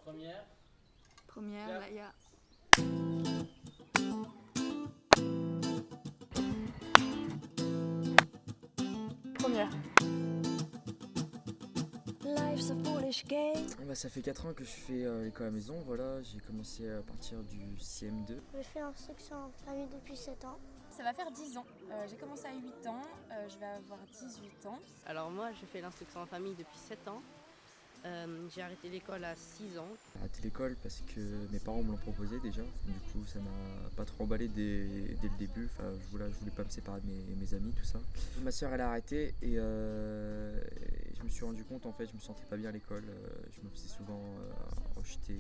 Première. Première, Clap. Laïa. Première. Ça fait 4 ans que je fais l'école à la maison, voilà, j'ai commencé à partir du CM2. Je fais l'instruction en famille depuis 7 ans. Ça va faire 10 ans. J'ai commencé à 8 ans, je vais avoir 18 ans. Alors moi, j'ai fait l'instruction en famille depuis 7 ans. J'ai arrêté l'école à 6 ans. J'ai arrêté l'école parce que mes parents me l'ont proposé déjà, du coup ça m'a pas trop emballé dès le début, je voulais pas me séparer de mes amis, tout ça. Ma soeur elle a arrêté et je me suis rendu compte en fait, je me sentais pas bien à l'école, je me faisais souvent rejeter,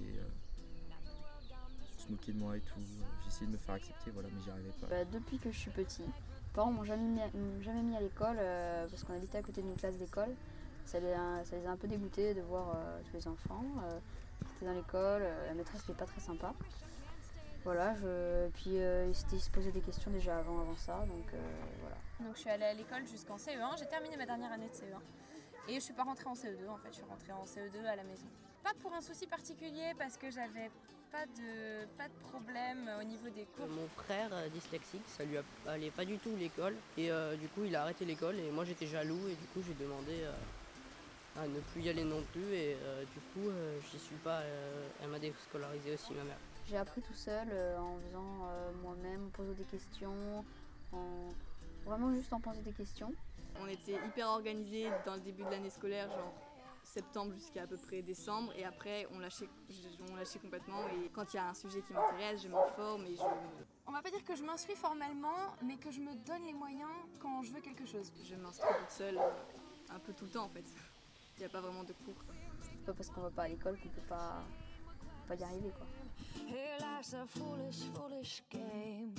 se moquer de moi et tout, j'essayais de me faire accepter, voilà, mais j'y arrivais pas. Depuis que je suis petit, mes parents m'ont jamais mis à l'école parce qu'on habitait à côté d'une classe d'école. Ça les a un peu dégoûtés de voir tous les enfants qui étaient dans l'école. La maîtresse n'était pas très sympa. Voilà, puis ils se posaient des questions déjà avant ça, donc voilà. Donc je suis allée à l'école jusqu'en CE1, j'ai terminé ma dernière année de CE1. Et je suis pas rentrée en CE2 en fait, je suis rentrée en CE2 à la maison. Pas pour un souci particulier parce que j'avais pas de problème au niveau des cours. Mon frère dyslexique, ça lui allait pas du tout l'école. Et du coup, il a arrêté l'école et moi j'étais jaloux et du coup j'ai demandé à ne plus y aller non plus et du coup j'y suis pas, elle m'a déscolarisé aussi ma mère. J'ai appris tout seul en faisant moi-même, en posant des questions, vraiment juste en posant des questions. On était hyper organisés dans le début de l'année scolaire, genre septembre jusqu'à à peu près décembre, et après on lâchait complètement, et quand il y a un sujet qui m'intéresse, je m'informe et On va pas dire que je m'instruis formellement, mais que je me donne les moyens quand je veux quelque chose. je m'instruis toute seule un peu tout le temps en fait. Il n'y a pas vraiment de cours. C'est pas parce qu'on va pas à l'école qu'on peut pas y arriver, quoi. Hey, life's a foolish, foolish game.